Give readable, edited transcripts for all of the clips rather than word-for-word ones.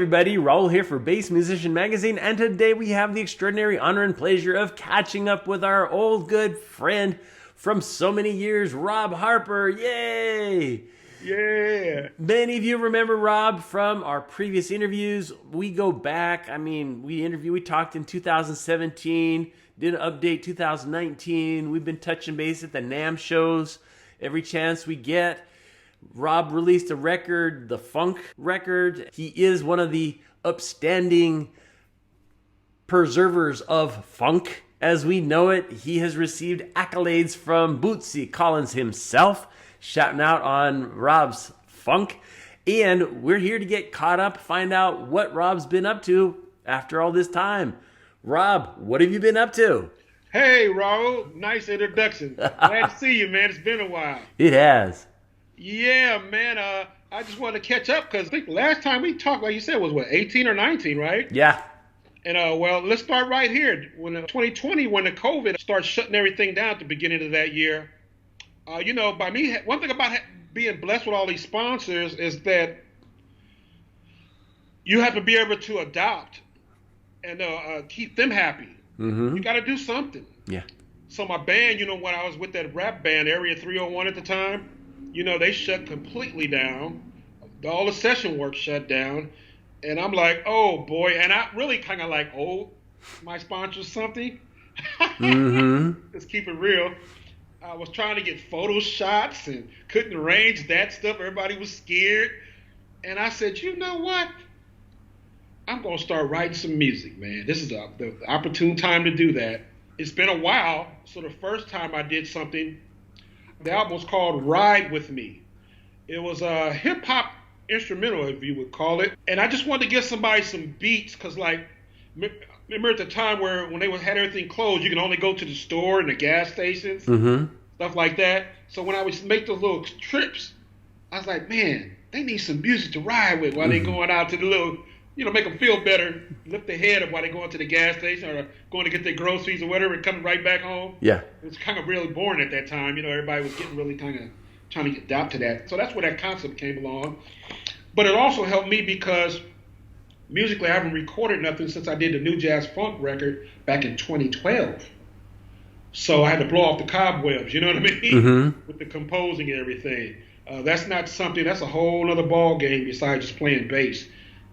everybody, Raul here for Bass Musician Magazine, and today we have the extraordinary honor and pleasure of catching up with our old good friend from so many years, Robb Harper. Yay! Yeah. Many of you remember Robb from our previous interviews. We go back, we talked in 2017, did an update 2019. We've been touching base at the NAMM shows every chance we get. Robb released a record, the Funk record. He is one of the upstanding preservers of funk as we know it. He has received accolades from Bootsy Collins himself, shouting out on Robb's funk. And we're here to get caught up, find out what Robb's been up to after all this time. Robb, what have you been up to? Hey, Raul. Nice introduction. Glad to see you, man. It's been a while. It has. Yeah, man. I just wanted to catch up because I think last time we talked, like you said, was what, 18 or 19, right? Yeah. And, well, let's start right here. When 2020, when the COVID started shutting everything down at the beginning of that year, by me, one thing about being blessed with all these sponsors is that you have to be able to adopt and keep them happy. Mm-hmm. You got to do something. Yeah. So my band, when I was with that rap band, Area 301 at the time, they shut completely down. All the session work shut down. And I'm like, oh, boy. And I really kind of like, my sponsor's something. Mm-hmm. Let's keep it real. I was trying to get photo shots and couldn't arrange that stuff. Everybody was scared. And I said, you know what? I'm going to start writing some music, man. This is the opportune time to do that. It's been a while. So the first time I did something, the album was called Ride With Me. It was a hip-hop instrumental, if you would call it. And I just wanted to give somebody some beats because, remember at the time when they had everything closed, you can only go to the store and the gas stations, mm-hmm. stuff like that. So when I would make those little trips, I was like, man, they need some music to ride with while they're going out to the little, make them feel better, lift their head up while they're going to the gas station or going to get their groceries or whatever and coming right back home. Yeah. It was kind of really boring at that time. Everybody was getting really kind of trying to adapt to that. So that's where that concept came along. But it also helped me because musically I haven't recorded nothing since I did the New Jazz Funk record back in 2012. So I had to blow off the cobwebs, you know what I mean? Mm-hmm. With the composing and everything. That's not something, that's a whole other ball game besides just playing bass.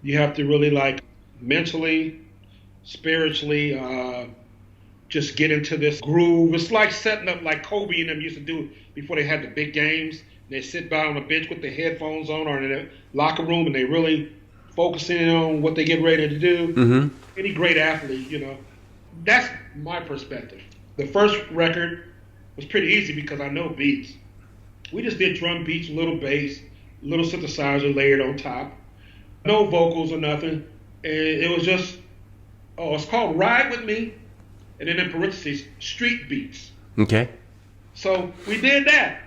You have to really mentally, spiritually, just get into this groove. It's like setting up like Kobe and them used to do before they had the big games. They sit by on a bench with their headphones on or in the locker room and they really focusing on what they get ready to do. Mm-hmm. Any great athlete, That's my perspective. The first record was pretty easy because I know beats. We just did drum beats, a little bass, a little synthesizer layered on top. No vocals or nothing. And it was just, it's called Ride With Me. And then in parentheses, Street Beats. Okay. So we did that.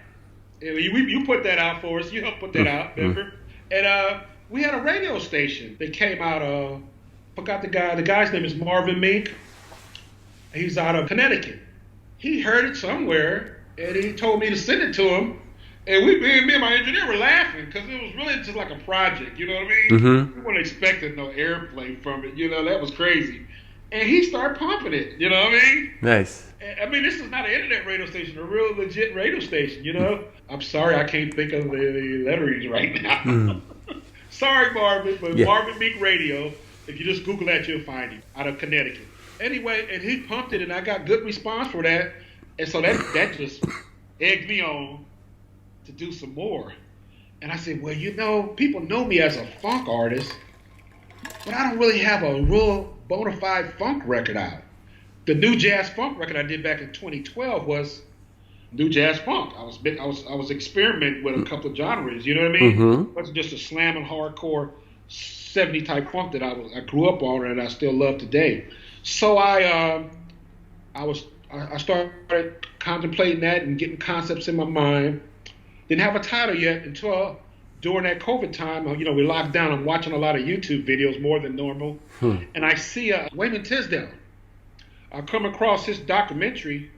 And you put that out for us. You helped put that out, remember? And we had a radio station that came out, forgot the guy. The guy's name is Marvin Mink. He's out of Connecticut. He heard it somewhere, and he told me to send it to him. And me and my engineer were laughing because it was really just like a project, you know what I mean? Mm-hmm. We weren't expecting no airplay from it, that was crazy. And he started pumping it, you know what I mean? Nice. This is not an internet radio station, a real legit radio station, I'm sorry I can't think of the letterings right now. Mm. Sorry, Marvin, but Yeah. Marvin Meek Radio, if you just Google that, you'll find him, out of Connecticut. Anyway, and he pumped it, and I got good response for that. And so that just egged me on to do some more. And I said, well, people know me as a funk artist, but I don't really have a real bona fide funk record out. The New Jazz Funk record I did back in 2012 was New Jazz Funk. I was experimenting with a couple of genres, you know what I mean? Mm-hmm. It wasn't just a slam and hardcore 70 type funk that I grew up on and I still love today. So I started contemplating that and getting concepts in my mind. Didn't have a title yet until during that COVID time, we locked down. I'm watching a lot of YouTube videos more than normal. And I see Wayman Tisdale. I come across his documentary,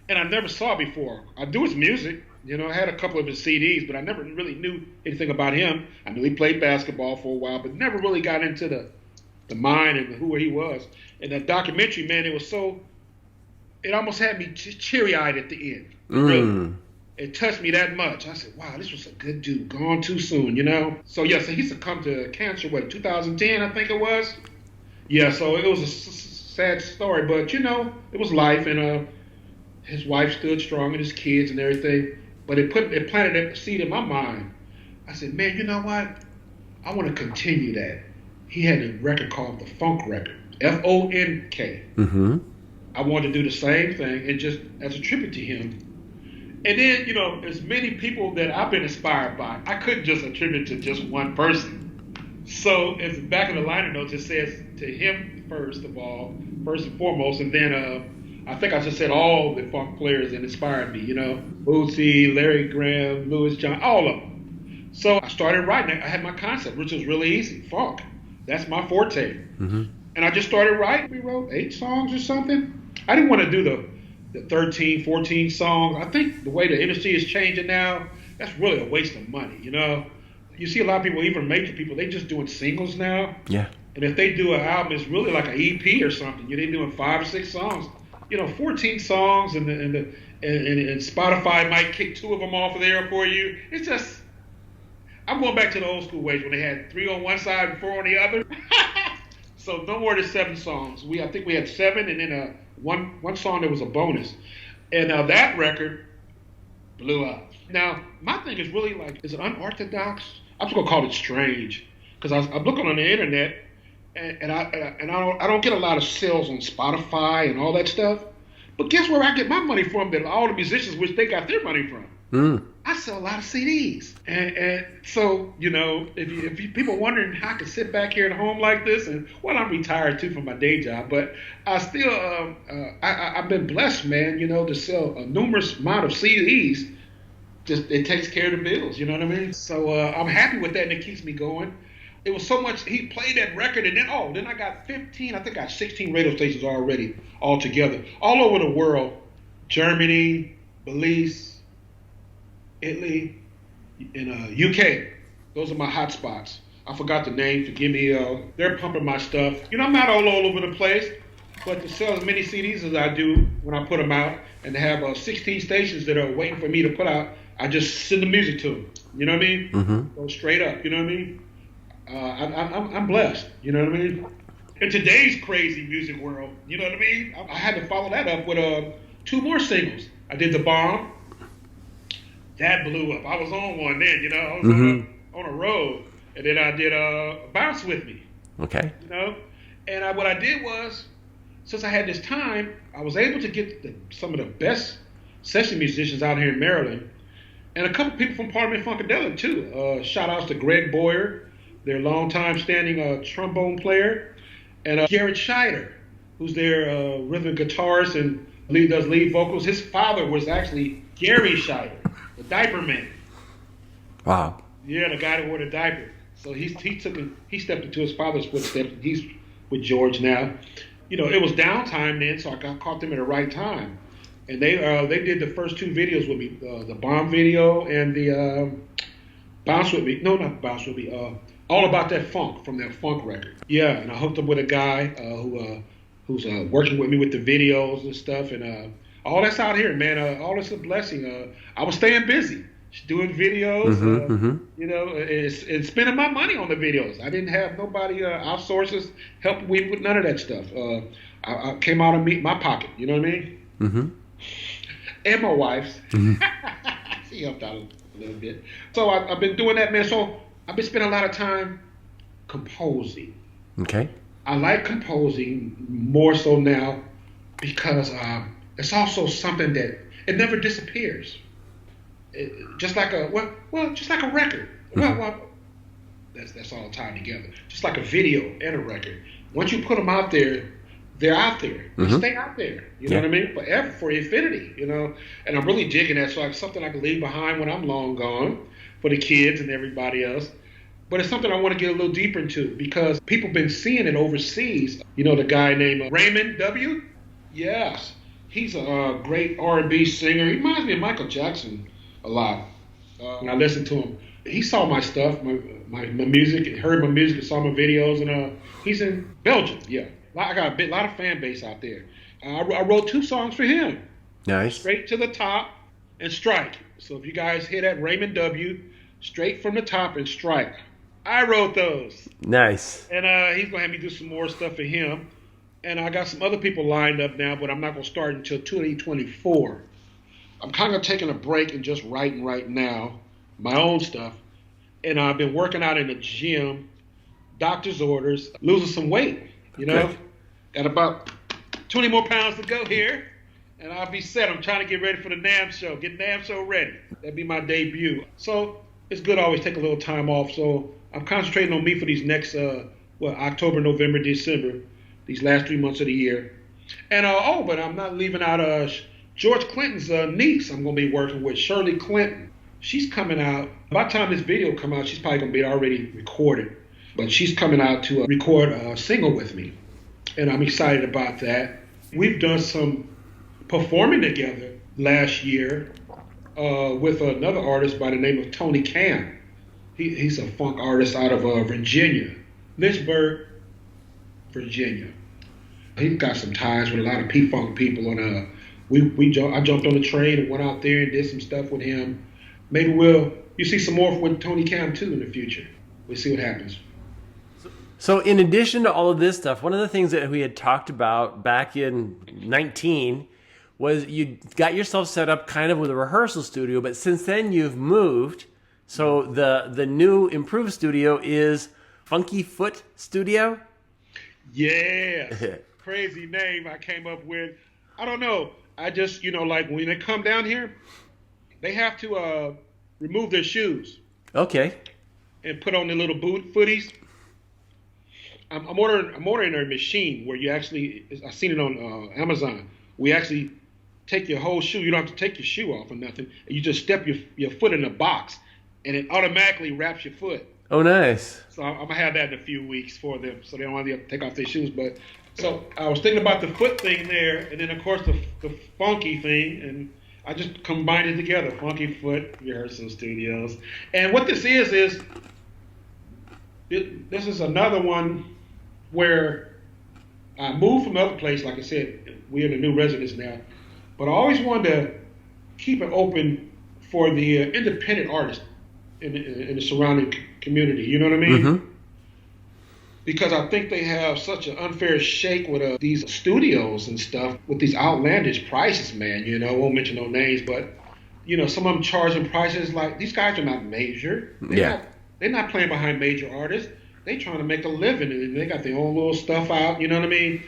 and I never saw it before. I do his music, You know, I had a couple of his CDs, but I never really knew anything about him. I knew he played basketball for a while, but never really got into the mind and who he was. And that documentary, man, it almost had me cheery-eyed at the end. Really. It touched me that much. I said, wow, this was a good dude, gone too soon, you know? So, yeah, so he succumbed to cancer, 2010, I think it was? Yeah, so it was a sad story, but, you know, it was life, and his wife stood strong and his kids and everything. But it planted a seed in my mind. I said, man, you know what? I want to continue that. He had a record called The Funk Record, F-O-N-K. I wanted to do the same thing, and just as a tribute to him. And then, you know, there's many people that I've been inspired by. I couldn't just attribute to just one person. So at the back of the liner notes, it says to him first and foremost, and then I think I just said all the funk players that inspired me, you know, Bootsy, Larry Graham, Louis John, all of them. So I started writing. I had my concept, which was really easy, funk. That's my forte. And I just started writing. We wrote 8 songs or something. I didn't want to do the 13, 14 songs. I think the way the industry is changing now, that's really a waste of money, you know? You see a lot of people, even major people, they just doing singles now. Yeah. And if they do an album, it's really like an EP or something. They're doing 5 or 6 songs. You know, 14 songs, and Spotify might kick 2 of them off of there for you. It's just, I'm going back to the old school ways when they had 3 on one side and 4 on the other. So no more than 7 songs. I think we had 7, and then one song that was a bonus. And that record blew up. Now, my thing is really like, is it unorthodox? I'm just gonna call it strange, because I'm looking on the internet, and I don't get a lot of sales on Spotify and all that stuff. But guess where I get my money from? That all the musicians wish they got their money from. I sell a lot of CDs, and so, you know, if you people wondering how I can sit back here at home like this, and well, I'm retired too from my day job, but I still I've been blessed, man, you know, to sell a numerous amount of CDs. Just it takes care of the bills, you know what I mean? So I'm happy with that, and it keeps me going. It was so much. He played that record, and then I got 15. I think I got 16 radio stations already altogether, all over the world: Germany, Belize, Italy, and UK. Those are my hot spots. I forgot the name. Forgive me. They're pumping my stuff. You know, I'm not all over the place, but to sell as many CDs as I do when I put them out, and to have 16 stations that are waiting for me to put out, I just send the music to them. You know what I mean? Go straight up. You know what I mean? I'm blessed. You know what I mean? In today's crazy music world, you know what I mean? I had to follow that up with 2 more singles. I did The Bomb. That blew up. I was on one then, you know. I was on a road. And then I did Bounce With Me. Okay. You know? And what I did was, since I had this time, I was able to get some of the best session musicians out here in Maryland. And a couple people from Parliament Funkadelic, too. Shoutouts to Greg Boyer, their longtime standing trombone player. And Garrett Scheider, who's their rhythm guitarist and does lead vocals. His father was actually Gary Scheider, the diaper man. Wow. Yeah, the guy that wore the diaper. So he stepped into his father's footsteps. He's with George now. You know, it was downtime then, so I caught them at the right time. And they did the first 2 videos with me, the Bomb video and the Bounce With Me. No, not Bounce With Me. All About That Funk from that funk record. Yeah, and I hooked up with a guy who's working with me with the videos and stuff, and all that's out here, man. All that's a blessing. I was staying busy, doing videos, you know, and spending my money on the videos. I didn't have nobody outsources helping me with none of that stuff. I came out of my pocket, you know what I mean? And my wife's. She helped out a little bit. So I've been doing that, man. So I've been spending a lot of time composing. Okay. I like composing more so now because it's also something that it never disappears. Just like a record. Well, that's all tied together. Just like a video and a record. Once you put them out there, they're out there. They stay out there. You know what I mean? Forever, for infinity. You know, and I'm really digging that. So it's something I can leave behind when I'm long gone for the kids and everybody else. But it's something I want to get a little deeper into because people been seeing it overseas. You know, the guy named Raymond W. Yes, he's a great R&B singer. He reminds me of Michael Jackson a lot. And I listened to him. He saw my stuff, my music, heard my music, and saw my videos, and he's in Belgium. Yeah, I got a lot of fan base out there. I wrote 2 songs for him. Nice. Straight to the Top and Strike. So if you guys hear that, Raymond W., Straight from the Top and Strike. I wrote those. Nice. And he's going to have me do some more stuff for him. And I got some other people lined up now, but I'm not going to start until 2024. I'm kind of taking a break and just writing right now, my own stuff. And I've been working out in the gym, doctor's orders, losing some weight, you know. Good. Got about 20 more pounds to go here, and I'll be set. I'm trying to get ready for the NAMM show, get NAMM show ready. That'd be my debut. So it's good to always take a little time off. So I'm concentrating on me for these next, October, November, December, these last 3 months of the year. And, but I'm not leaving out George Clinton's niece I'm going to be working with, Shirley Clinton. She's coming out. By the time this video come out, she's probably going to be already recorded. But she's coming out to record a single with me. And I'm excited about that. We've done some performing together last year with another artist by the name of Tony Cam. He's a funk artist out of Virginia, Lynchburg, Virginia. He's got some ties with a lot of P-Funk people, and I jumped on the train and went out there and did some stuff with him. Maybe you see some more with Tony Cam too in the future. We'll see what happens. So in addition to all of this stuff, one of the things that we had talked about back in 19 was you got yourself set up kind of with a rehearsal studio, but since then you've moved. So the new improved studio is Funky Foot Studio? Yeah. Crazy name I came up with. I don't know. I just, like when they come down here, they have to remove their shoes. Okay. And put on their little footies. I'm ordering a machine where you actually, I've seen it on Amazon. We actually take your whole shoe. You don't have to take your shoe off or nothing. You just step your foot in a box, and it automatically wraps your foot. Oh, nice. So I'm going to have that in a few weeks for them, so they don't have to take off their shoes. But so I was thinking about the foot thing there, and then, of course, the funky thing, and I just combined it together, Funky Foot Rehearsal Studios. And what this is this is another one where I moved from another place. Like I said, we're in a new residence now. But I always wanted to keep it open for the independent artists in the surrounding community. You know what I mean? Mm-hmm. Because I think they have such an unfair shake with these studios and stuff with these outlandish prices, man. I won't mention no names, but, some of them charging prices like these guys are not major. They're not playing behind major artists. They trying to make a living, and they got their own little stuff out. You know what I mean?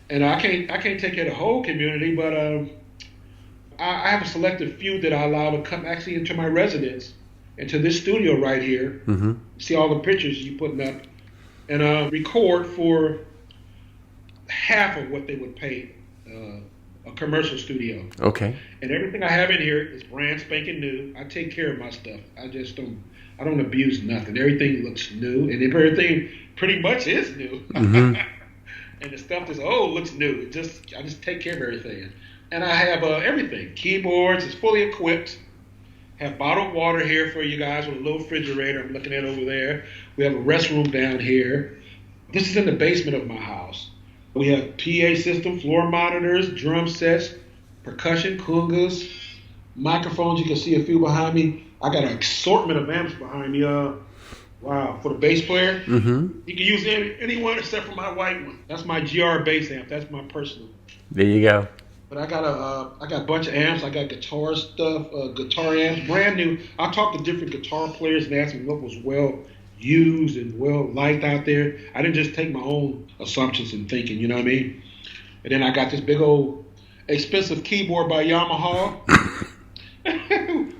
And I can't take care of the whole community, but I have a selected few that I allow to come actually into my residence, into this studio right here. Mm-hmm. See all the pictures you putting up, and record for half of what they would pay a commercial studio. Okay. And everything I have in here is brand spanking new. I take care of my stuff. I don't abuse nothing. Everything looks new, and everything pretty much is new. Mm-hmm. And the stuff that's old looks new. I just take care of everything. And I have everything. Keyboards, it's fully equipped. Have bottled water here for you guys with a little refrigerator I'm looking at over there. We have a restroom down here. This is in the basement of my house. We have PA system, floor monitors, drum sets, percussion, congas, microphones. You can see a few behind me. I got an assortment of amps behind me. Wow, for the bass player. Mm-hmm. You can use any one except for my white one. That's my GR bass amp. That's my personal. There you go. But I got a bunch of amps. I got guitar stuff, guitar amps, brand new. I talked to different guitar players and asked them what was well used and well liked out there. I didn't just take my own assumptions and thinking, you know what I mean? And then I got this big old expensive keyboard by Yamaha.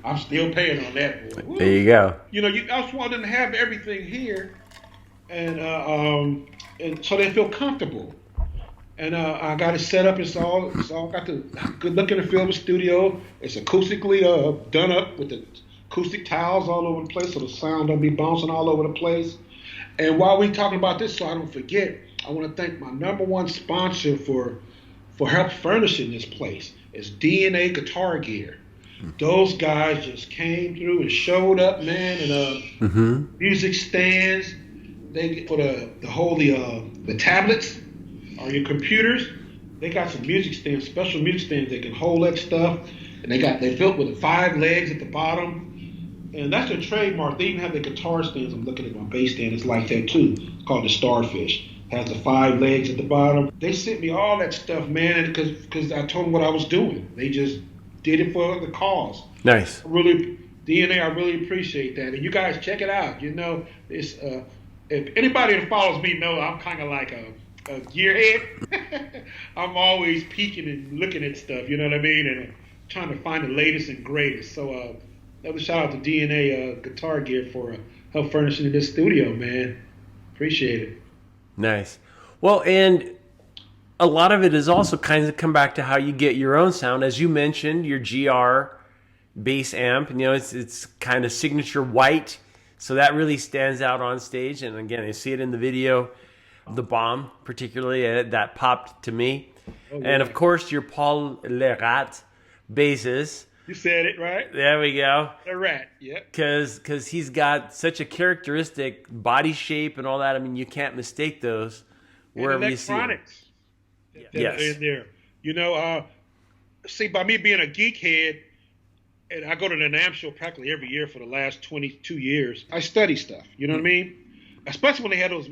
I'm still paying on that, boy. Woo. There you go. I just want them to have everything here, and so they feel comfortable. And I got it set up. It's all got the good looking and feel of a studio. It's acoustically done up with the acoustic tiles all over the place, so the sound don't be bouncing all over the place. And while we talking about this, so I don't forget, I want to thank my number one sponsor for help furnishing this place. It's DNA Guitar Gear. Those guys just came through and showed up, man, and music stands. They for the tablets or your computers. They got some music stands, special music stands that can hold that stuff, and they're built with 5 legs at the bottom, and that's their trademark. They even have the guitar stands. I'm looking at my bass stand. It's like that too. It's called the Starfish. Has the 5 legs at the bottom. They sent me all that stuff, man, because I told them what I was doing. They just did it for the cause. Nice. DNA, I really appreciate that. And you guys check it out. You know, it's if anybody that follows me know I'm kind of like a gearhead. I'm always peeking and looking at stuff, you know what I mean, and trying to find the latest and greatest. So another shout out to DNA Guitar Gear for help furnishing this studio, man. Appreciate it. Nice. Well, and a lot of it is also kind of come back to how you get your own sound. As you mentioned, your GR bass amp, and, you know, it's kind of signature white, so that really stands out on stage. And again, I see it in the video, the bomb particularly, that popped to me. Oh, yeah. And of course, your Paul Lerat basses. You said it right. There we go. The rat, yeah. Because he's got such a characteristic body shape and all that. I mean, you can't mistake those wherever you see them. Electronics. Yes. In there. You know, see, by me being a geekhead, and I go to the NAMM show practically every year for the last 22 years, I study stuff. You know what I mean? Especially when they had those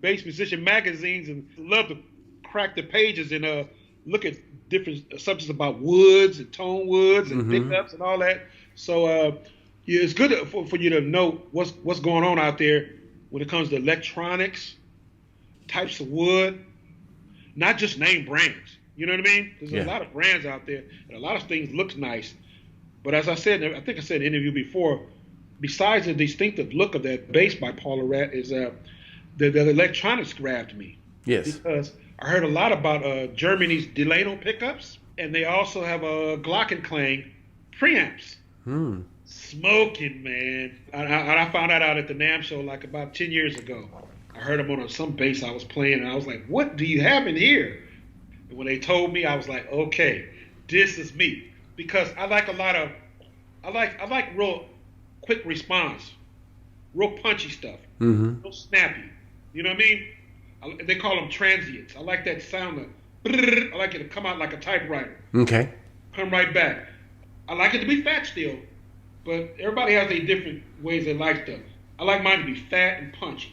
bass musician magazines, and love to crack the pages and look at different subjects about woods and tone woods and pickups and all that. So yeah, it's good for you to know what's going on out there when it comes to electronics, types of wood, not just name brands. You know what I mean? There's a lot of brands out there, and a lot of things looks nice. But as I said, I think I said in the interview before, besides the distinctive look of that bass by Paul Lerat, is the electronics grabbed me. Yes. Because I heard a lot about Germany's Delano pickups, and they also have Glockenklang preamps. Smoking, man. I found that out at the NAMM show like about 10 years ago. I heard them on some bass I was playing, and I was like, what do you have in here? And when they told me, I was like, okay, this is me. Because I like I like real quick response, real punchy stuff, real snappy. You know what I mean? They call them transients. I like that sound of, I like it to come out like a typewriter. Okay. Come right back. I like it to be fat still, but everybody has their different ways they like stuff. I like mine to be fat and punchy.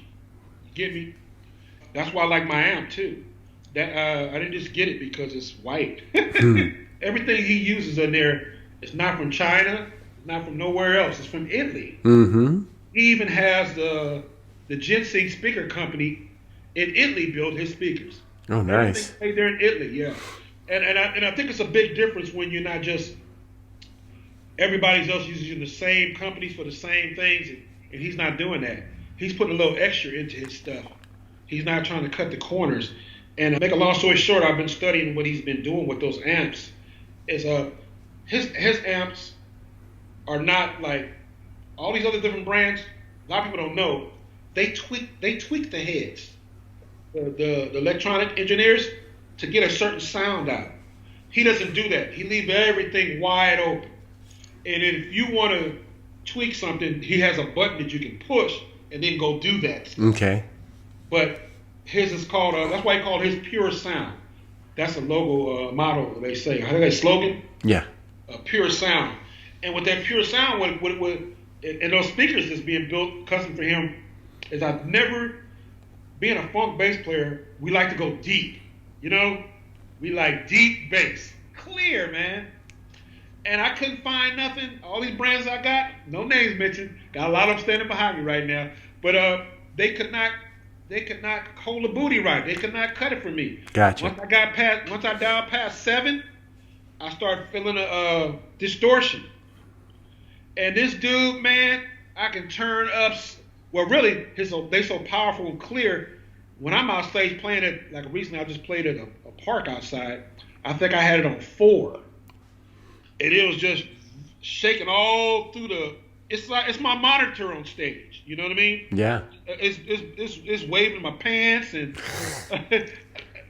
You get me? That's why I like my amp too. That I didn't just get it because it's white. Everything he uses in there is not from China, not from nowhere else. It's from Italy. He even has the Ginseng Speaker Company in Italy build his speakers. Oh, nice. They're in Italy, yeah. And I think it's a big difference when you're not just everybody else using the same companies for the same things, and he's not doing that. He's putting a little extra into his stuff. He's not trying to cut the corners. And to make a long story short, I've been studying what he's been doing with those amps. Is his amps are not like all these other different brands. A lot of people don't know. They tweak the heads, the electronic engineers, to get a certain sound out. He doesn't do that. He leaves everything wide open. And if you want to tweak something, he has a button that you can push and then go do that stuff. Okay. But his is called, that's why he called his Pure Sound. That's a logo motto, they say. I think that's a slogan. Yeah. Pure Sound. And with that Pure Sound, and those speakers that's being built custom for him, is I've never, being a funk bass player, we like to go deep. You know? We like deep bass. Clear, man. And I couldn't find nothing. All these brands I got, no names mentioned. Got a lot of them standing behind me right now. But they could not hold the booty right. They could not cut it for me. Gotcha. Once I dialed past 7, I started feeling a distortion. And this dude, man, I can turn up. Well, really, they so powerful and clear. When I'm out stage playing it, like recently I just played at a park outside. I think I had it on 4, and it was just shaking all through the. It's my monitor on stage. You know what I mean? Yeah. It's waving my pants, and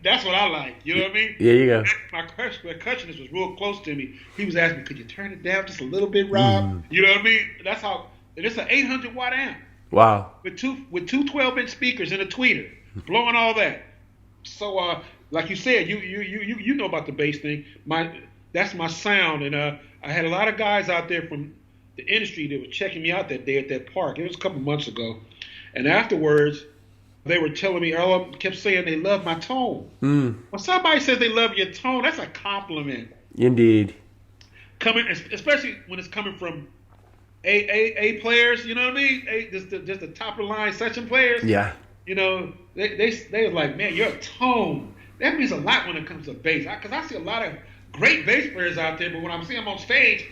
That's what I like. You know what I mean? There you go. My percussionist was real close to me. He was asking me, "Could you turn it down just a little bit, Rob?" You know what I mean? That's how. And it's an 800 watt amp. Wow. With two 12-inch speakers and a tweeter, blowing all that. So, like you said, you know about the bass thing. That's my sound, and I had a lot of guys out there from the industry that were checking me out that day at that park. It was a couple months ago, and afterwards, they were telling me, Earl kept saying they love my tone. When somebody says they love your tone, that's a compliment. Indeed. Coming, especially when it's coming from A players, you know what I mean? Just the top of the line session players. Yeah. You know, they were like, man, your tone, that means a lot when it comes to bass. Because I see a lot of great bass players out there, but when I'm seeing them on stage,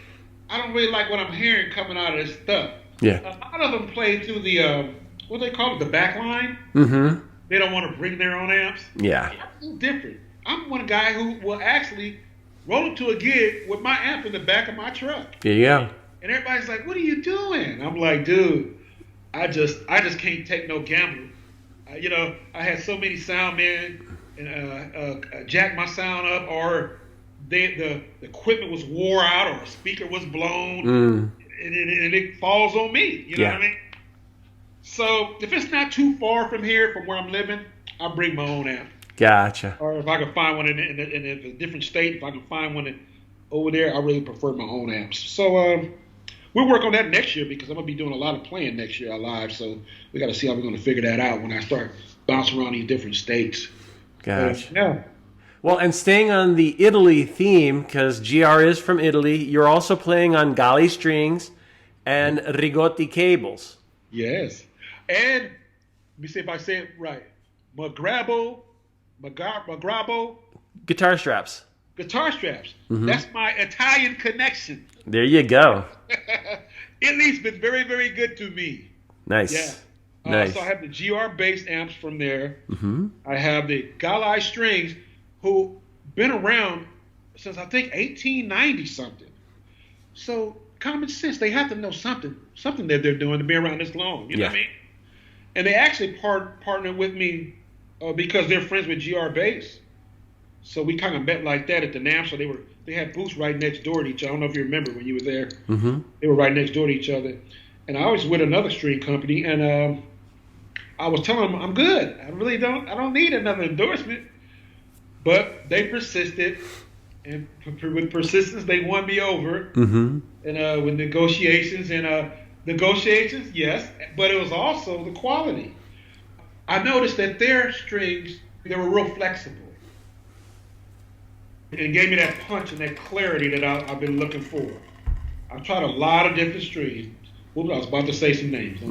I don't really like what I'm hearing coming out of this stuff. Yeah. A lot of them play through the, what do they call it, the back line. Mm-hmm. They don't want to bring their own amps. Yeah. I'm different. I'm one guy who will actually roll up to a gig with my amp in the back of my truck. There you go. And everybody's like, what are you doing? I'm like, dude, I just can't take no gamble. You know, I had so many sound men and jack my sound up, or the equipment was wore out, or a speaker was blown, and it falls on me. You know what I mean? So if it's not too far from here, from where I'm living, I'll bring my own amp. Gotcha. Or if I can find one in a different state, if I can find one over there, I really prefer my own amps. So we'll work on that next year, because I'm going to be doing a lot of playing next year live. So we got to see how we're going to figure that out when I start bouncing around these different states. Gotcha. Yeah. Well, and staying on the Italy theme, because GR is from Italy, you're also playing on Gali strings and Rigotti cables. Yes. And let me see if I say it right. Magrabo. Guitar straps. Guitar straps. That's my Italian connection. There you go. Italy's been very, very good to me. Nice. Yeah. Nice. So I have the GR bass amps from there. I have the Gali strings, who been around since I think 1890 something. So common sense, they have to know something that they're doing to be around this long. You know what I mean? And they actually partnered with me because they're friends with GR Bass. So we kind of met like that at the NAMM. So they had booths right next door to each other. I don't know if you remember when you were there. They were right next door to each other. And I was with another string company, and I was telling them I'm good. I don't need another endorsement. But they persisted, and with persistence, they won me over. And with negotiations, yes, but it was also the quality. I noticed that their strings, they were real flexible. And gave me that punch and that clarity that I've been looking for. I've tried a lot of different strings. Oops, I was about to say some names.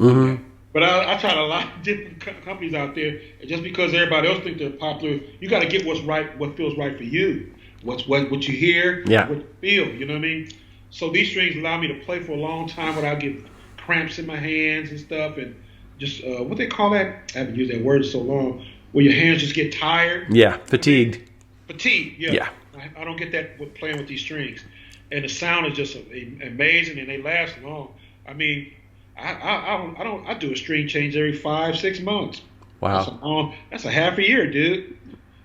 But I tried a lot of different companies out there, and just because everybody else thinks they're popular, you got to get what's right, what feels right for you, what you hear, what you feel. You know what I mean? So these strings allow me to play for a long time without getting cramps in my hands and stuff, and just what they call that? I haven't used that word in so long. Where your hands just get tired. Yeah, fatigued. Fatigue. Yeah. I don't get that with playing with these strings, and the sound is just amazing, and they last long. I mean, I do a string change every 5-6 months. Wow. That's a half a year, dude.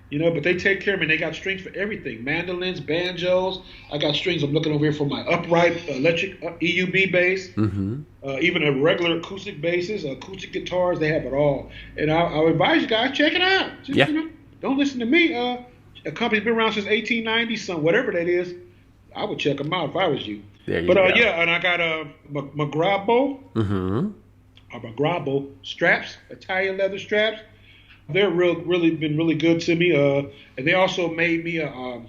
You know, but they take care of me. They got strings for everything: mandolins, banjos. I got strings. I'm looking over here for my upright electric EUB bass. Even a regular acoustic basses, acoustic guitars. They have it all. And I advise you guys, check it out. Just, you know, don't listen to me. A company's been around since 1890, some whatever that is. I would check them out if I was you. There you go. Yeah, and I got Magrabo. Magrabo straps, Italian leather straps. They're really been really good to me. And they also made me a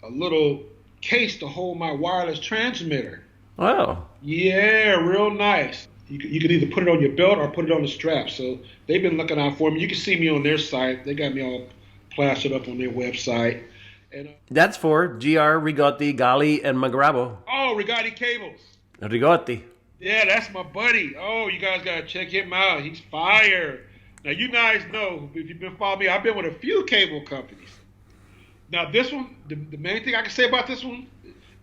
little case to hold my wireless transmitter. Wow. Yeah, real nice. You can either put it on your belt or put it on the strap. So they've been looking out for me. You can see me on their site. They got me all plastered up on their website. And that's for GR, Rigotti, Gali, and Magrabo. Oh, Rigotti cables. Rigotti. Yeah, that's my buddy. Oh, you guys got to check him out. He's fire. Now, you guys know, if you've been following me, I've been with a few cable companies. Now, this one, the main thing I can say about this one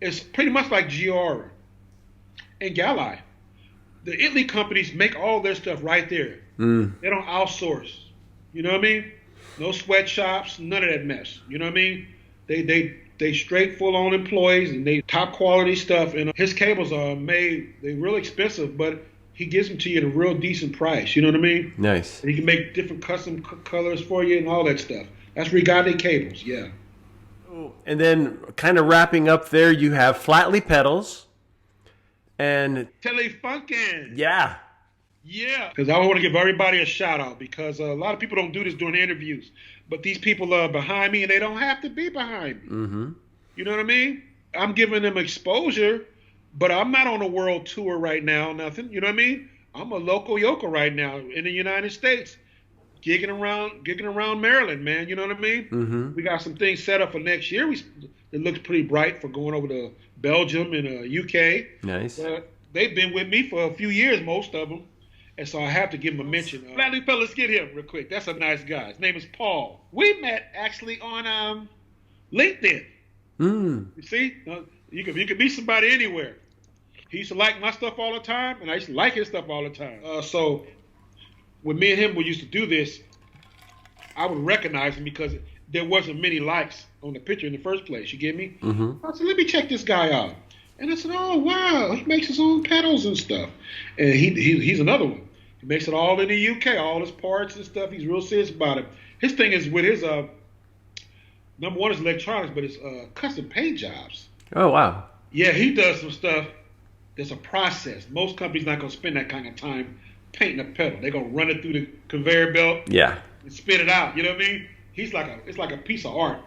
is pretty much like GR and Gali. The Italy companies make all their stuff right there. They don't outsource. You know what I mean? No sweatshops, none of that mess. You know what I mean? They straight full on employees and they top quality stuff. And his cables are made, they're real expensive, but he gives them to you at a real decent price. You know what I mean? Nice. And he can make different custom colors for you and all that stuff. That's Regate cables, yeah. And then kind of wrapping up there, you have Flatly pedals and Telefunken. yeah. Yeah. Because I want to give everybody a shout out because a lot of people don't do this during interviews. But these people are behind me and they don't have to be behind me. Mm-hmm. You know what I mean? I'm giving them exposure, but I'm not on a world tour right now, nothing. You know what I mean? I'm a local yokel right now in the United States. Gigging around Maryland, man. You know what I mean? Mm-hmm. We got some things set up for next year. It looks pretty bright for going over to Belgium and UK. Nice. They've been with me for a few years, most of them. And so I have to give him a mention. Flatly Pedals, let's get him real quick. That's a nice guy. His name is Paul. We met actually on LinkedIn. Mm. You see? You can meet somebody anywhere. He used to like my stuff all the time, and I used to like his stuff all the time. So when me and him used to do this, I would recognize him because there wasn't many likes on the picture in the first place. You get me? Mm-hmm. I said, let me check this guy out. And I said, oh, wow, he makes his own pedals and stuff. And he's another one. He makes it all in the UK, all his parts and stuff. He's real serious about it. His thing is with his, number one is electronics, but it's custom paint jobs. Oh, wow. Yeah, he does some stuff that's a process. Most companies not going to spend that kind of time painting a pedal. They're going to run it through the conveyor belt Yeah. and spit it out. You know what I mean? It's like a piece of art.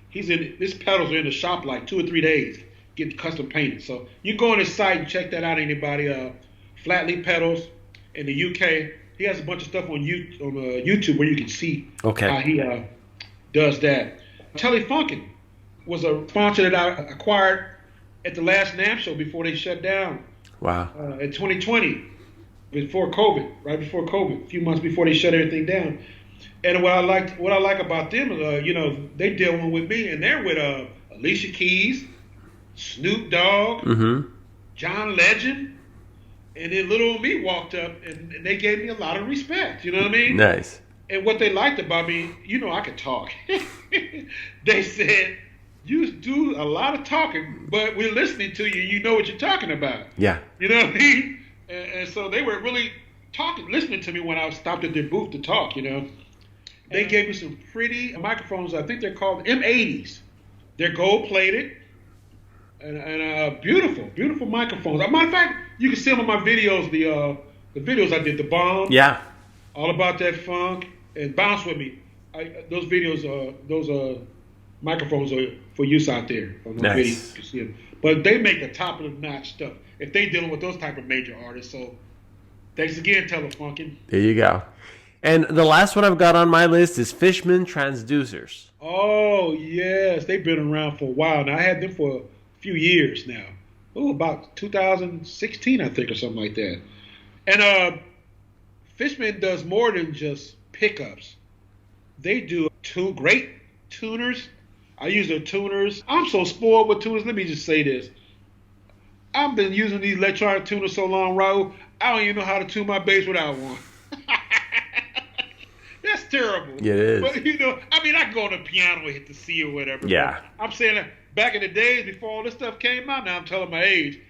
His pedals are in the shop like 2 or 3 days, getting custom painted. So you can go on his site and check that out, anybody. Flatly Pedals in the UK. He has a bunch of stuff on YouTube where you can see how he does that. Telefunken was a sponsor that I acquired at the last NAMM show before they shut down. Wow. In 2020, before COVID, right before COVID, a few months before they shut everything down. And what I like about them is, they deal one with me, and they're with Alicia Keys, Snoop Dogg, Mm-hmm. John Legend, and then little old me walked up, and they gave me a lot of respect. You know what I mean? Nice. And what they liked about me, I could talk. They said, you do a lot of talking, but we're listening to you. You know what you're talking about. Yeah. You know what I mean? And so they were really listening to me when I stopped at their booth to talk, They gave me some pretty microphones. I think they're called M80s. They're gold-plated and beautiful, beautiful microphones. As a matter of fact, you can see them on my videos, the videos I did, The Bomb. Yeah. All About That Funk, and Bounce With Me. Those videos, those microphones are for use out there. On Nice. videos, you can see them. But they make the top-of-the-notch stuff if they dealing with those type of major artists. So thanks again, Telefunken. There you go. And the last one I've got on my list is Fishmen transducers. Oh, yes. They've been around for a while now. I had them for a few years now. Oh, about 2016, I think, or something like that. And Fishmen does more than just pickups. They do two great tuners. I use their tuners. I'm so spoiled with tuners. Let me just say this. I've been using these electronic tuners so long, Raul, I don't even know how to tune my bass without one. That's terrible. Yeah, it is. But, I can go on the piano and hit the C or whatever. Yeah. I'm saying that back in the days before all this stuff came out, now I'm telling my age,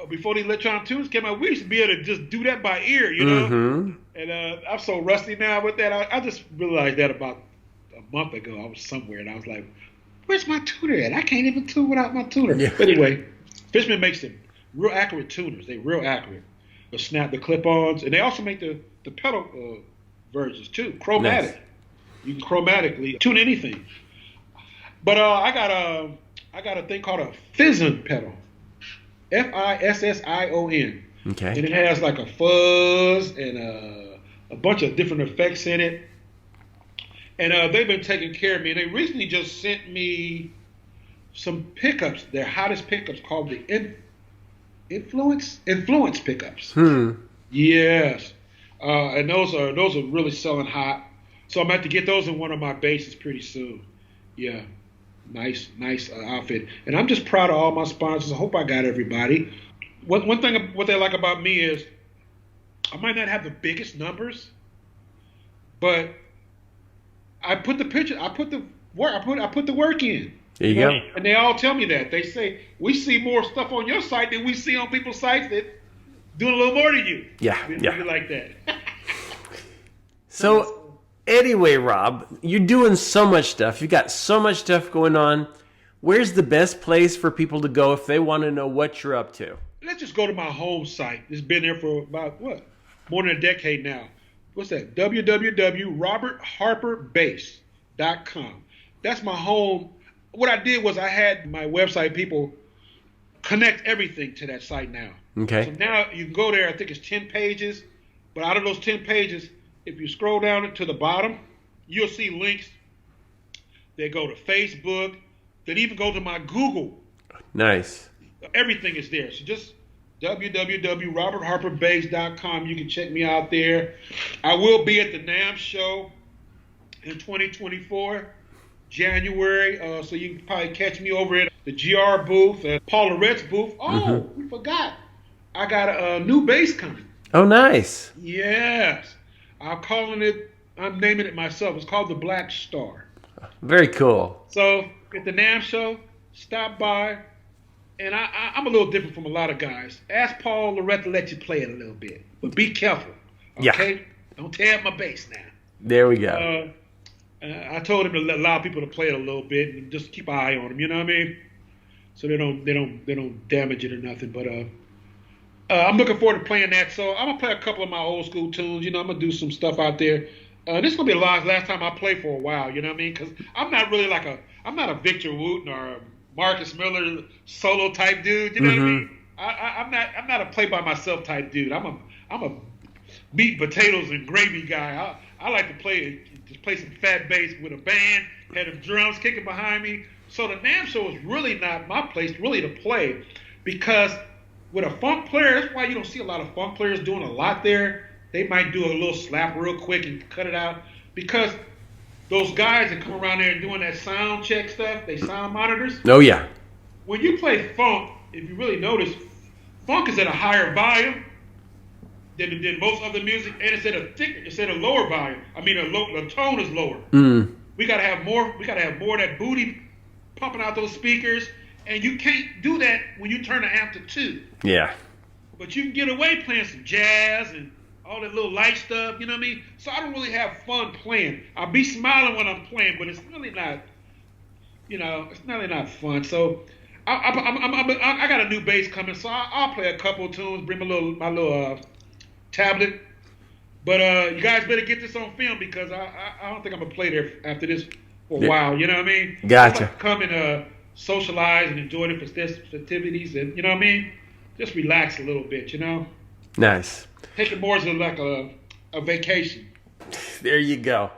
before these electronic tuners came out, we used to be able to just do that by ear, Mm-hmm. And I'm so rusty now with that. I just realized that about a month ago. I was somewhere, and I was like, where's my tuner at? I can't even tune without my tuner. Yeah. But anyway, Fishmen makes them real accurate tuners. They're real accurate. They'll snap the clip-ons, and they also make the pedal versions too, chromatic. Nice. You can chromatically tune anything. But I got a thing called a Fission pedal, Fission. Okay. And it has like a fuzz and a bunch of different effects in it. And they've been taking care of me. And they recently just sent me some pickups, their hottest pickups, called the Influence pickups. Yes. And those are really selling hot. So I'm going to have to get those in one of my basses pretty soon. Yeah. Nice outfit. And I'm just proud of all my sponsors. I hope I got everybody. One thing what they like about me is I might not have the biggest numbers, but I put the picture. I put the work. I put the work in. There you go. And they all tell me that. They say we see more stuff on your site than we see on people's sites that doing a little more than you. Yeah. You like that. So anyway, Rob, you're doing so much stuff. You got so much stuff going on. Where's the best place for people to go if they want to know what you're up to? Let's just go to my home site. It's been there for about more than a decade now. What's that? www.robertharperbass.com. That's my home. What I did was I had my website people connect everything to that site now. Okay. So now you can go there. I think it's 10 pages. But out of those 10 pages, if you scroll down to the bottom, you'll see links that go to Facebook, that even go to my Google. Nice. Everything is there. So just www.robertharperbass.com. You can check me out there. I will be at the NAMM show in 2024, January. So you can probably catch me over at the GR booth, Paul Loret's booth. Oh, we forgot. I got a new bass coming. Oh, nice. Yes. I'm naming it myself. It's called the Black Star. Very cool. So at the NAMM show, stop by. And I'm a little different from a lot of guys. Ask Paul Lorette to let you play it a little bit. But be careful. Okay? Yeah. Don't tear up my bass now. There we go. I told him to allow people to play it a little bit and just keep an eye on them, you know what I mean? So they don't damage it or nothing. But I'm looking forward to playing that. So I'm gonna play a couple of my old school tunes. You know, I'm gonna do some stuff out there. This is gonna be the last time I play for a while. You know what I mean? Because I'm not really I'm not a Victor Wooten or Marcus Miller solo type dude. You know what I mean? I'm not a play by myself type dude. I'm a meat, potatoes, and gravy guy. I like to play some fat bass with a band, had the drums kicking behind me. So the NAMM show is really not my place really to play, because with a funk player, that's why you don't see a lot of funk players doing a lot there. They might do a little slap real quick and cut it out, because those guys that come around there and doing that sound check stuff, they sound monitors. Oh, yeah. When you play funk, if you really notice, funk is at a higher volume than most other music, and it's at a lower volume. I mean, the tone is lower. We gotta have more of that booty pumping out those speakers, and you can't do that when you turn the amp to 2. Yeah. But you can get away playing some jazz and all that little light stuff, you know what I mean? So I don't really have fun playing. I'll be smiling when I'm playing, but it's really not, it's really not fun. So I got a new bass coming, so I'll play a couple of tunes, bring my little tablet. But you guys better get this on film, because I don't think I'm gonna play there after this for a while. You know what I mean? Gotcha. Like come and socialize and enjoy the festivities, and you know what I mean? Just relax a little bit, Nice. Take it more as like a vacation. There you go.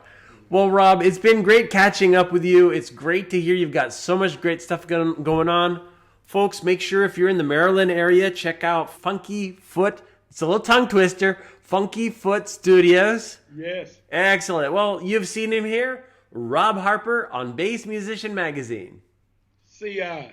Well, Rob, it's been great catching up with you. It's great to hear you've got so much great stuff going on. Folks, make sure if you're in the Maryland area, check out Funky Foot. It's a little tongue twister. Funky Foot Studios. Yes. Excellent. Well, you've seen him here. Robb Harper on Bass Musician Magazine. See ya.